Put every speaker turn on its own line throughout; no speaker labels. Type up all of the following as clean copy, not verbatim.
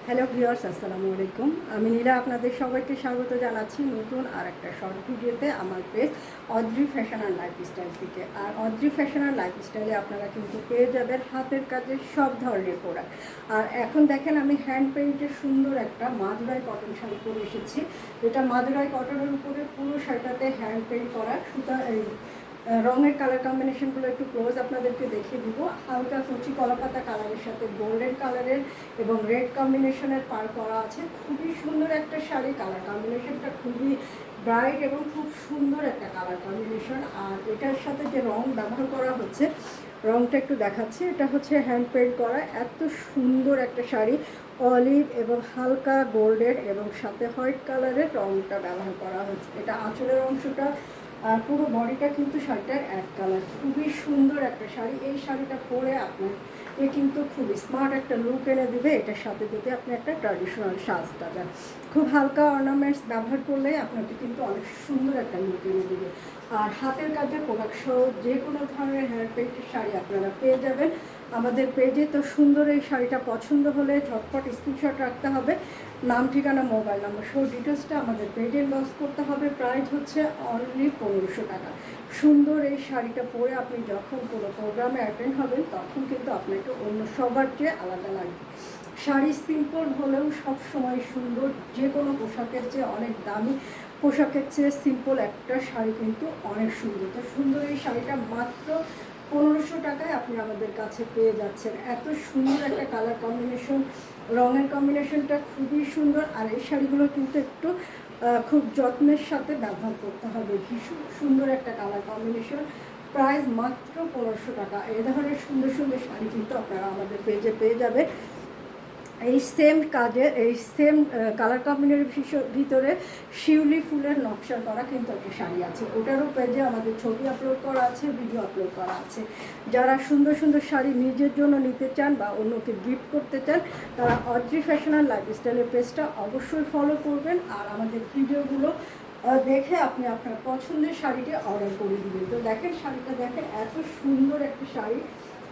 Hello viewers, আসসালামু আলাইকুম। আমি নীলা আপনাদের সবাইকে স্বাগত জানাচ্ছি নতুন আর একটা শর্ট ভিডিওতে আমার page Adri fashion and lifestyle থেকে। আর অদ্রি ফ্যাশন অ্যান্ড লাইফস্টাইলে আপনারা কিন্তু পেয়ে যাবেন হাতের কাজের সব ধরনের প্রোডাক্ট। আর এখন দেখেন আমি হ্যান্ড পেইন্টের সুন্দর একটা মাদুরাই কটন শাড়ি পরে এসেছি। এটা মাদুরাই কটনের উপরে পুরো শাড়িটাতে হ্যান্ড পেইন্ট করা সুতা রঙের কালার কম্বিনেশনগুলো একটু ক্লোজ আপনাদেরকে দেখিয়ে দিব। হালকা কচি কলাপাতা কালারের সাথে গোল্ডেন কালারের এবং রেড কম্বিনেশনের পার করা আছে। খুবই সুন্দর একটা শাড়ি, কালার কম্বিনেশনটা খুবই ব্রাইট এবং খুব সুন্দর একটা কালার কম্বিনেশন। আর এটার সাথে যে রং ব্যবহার করা হচ্ছে, রংটা একটু দেখাচ্ছি। এটা হচ্ছে হ্যান্ড পেইন্ট করা, এত সুন্দর একটা শাড়ি। অলিভ এবং হালকা গোল্ডেন এবং সাথে হোয়াইট কালারের রংটা ব্যবহার করা হচ্ছে। এটা আঁচলের অংশটা আর পুরো বডিটা কিন্তু শাড়িটার এক কালার। খুবই সুন্দর একটা শাড়ি। এই শাড়িটা পরে আপনার কিন্তু খুব স্মার্ট একটা লুক এনে দেবে। এটার সাথে যদি আপনি একটা ট্র্যাডিশনাল সাজটা দেন, খুব হালকা অর্নামেন্টস ব্যবহার করলে আপনাকে কিন্তু অনেক সুন্দর একটা লুক এনে দেবে। আর হাতের কাজের প্রোডাক্ট সহ যে কোনো ধরনের হেয়ার পেইন্টের শাড়ি আপনারা পেয়ে যাবেন আমাদের পেজে। তো সুন্দর এই শাড়িটা পছন্দ হলে ঝটপট স্ক্রিনশট রাখতে হবে, নাম, ঠিকানা, মোবাইল নাম্বার সহ ডিটেলসটা আমাদের পেজে লস করতে হবে। প্রাইস হচ্ছে অনলি 1500 টাকা। সুন্দর এই শাড়িটা পরে আপনি যখন কোনো প্রোগ্রামে অ্যাটেন্ড হবেন তখন কিন্তু আপনাকে অন্য সবার চেয়ে আলাদা লাগবে। শাড়ি সিম্পল হলেও সব সময় সুন্দর। যে কোনো পোশাকের চেয়ে অনেক দামি পোশাকের চেয়ে সিম্পল একটা শাড়ি কিন্তু অনেক সুন্দর। তো সুন্দর এই শাড়িটা মাত্র 1500 টাকায় আপনি আমাদের কাছে পেয়ে যাচ্ছেন। এত সুন্দর একটা কালার কম্বিনেশন, রঙের কম্বিনেশনটা খুবই সুন্দর। আর এই শাড়িগুলো কিন্তু একটু খুব যত্নের সাথে ব্যবহার করতে হবে। ভীষণ সুন্দর একটা কালার কম্বিনেশন। প্রাইস মাত্র 1500 টাকা। এই ধরনের সুন্দর সুন্দর শাড়ি কিন্তু আপনারা আমাদের পেজে পেয়ে যাবেন। এই সেম কাজের এই সেম কালার কম্বিনেশনের ভিতরে শিউলি ফুলের নকশা করা কিন্তু একটা শাড়ি আছে। ওটারও পেজে আমাদের ছবি আপলোড করা আছে, ভিডিও আপলোড করা আছে। যারা সুন্দর সুন্দর শাড়ি নিজের জন্য নিতে চান বা অন্যকে গিফট করতে চান, তারা অদ্রি ফ্যাশন অ্যান্ড লাইফস্টাইলের পেজটা অবশ্যই ফলো করবেন। আর আমাদের ভিডিওগুলো দেখে আপনি আপনার পছন্দের শাড়িটি অর্ডার করে দিবেন। তো দেখেন শাড়িটা, দেখেন এত সুন্দর একটা শাড়ি,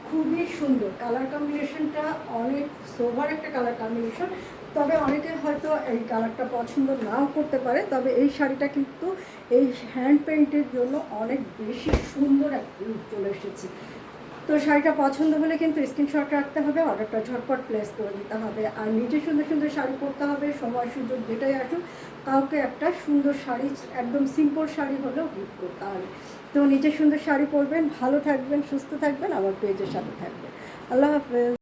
খুবই সুন্দর। কালার কম্বিনেশনটা অনেক সোভার একটা কালার কম্বিনেশন। তবে অনেকে হয়তো এই কালারটা পছন্দ নাও করতে পারে, তবে এই শাড়িটা কিন্তু এই হ্যান্ড পেইন্টের জন্য অনেক বেশি সুন্দর একটা লুক চলে এসেছে। তো শাড়িটা পছন্দ হলে কিন্তু স্ক্রিনশট রাখতে হবে, অর্ডারটা ঝটপট প্লেস করে দিতে হবে। আর নিজে সুন্দর সুন্দর শাড়ি পরতে হবে, সময় সুযোগ যেটাই আসুক কাউকে একটা সুন্দর শাড়ি, একদম সিম্পল শাড়ি হলেও গিফট করতে হবে। তো নিজে সুন্দর শাড়ি পরবেন, ভালো থাকবেন, সুস্থ থাকবেন, আমার পেজের সাথে থাকবেন। আল্লাহ হাফেজ।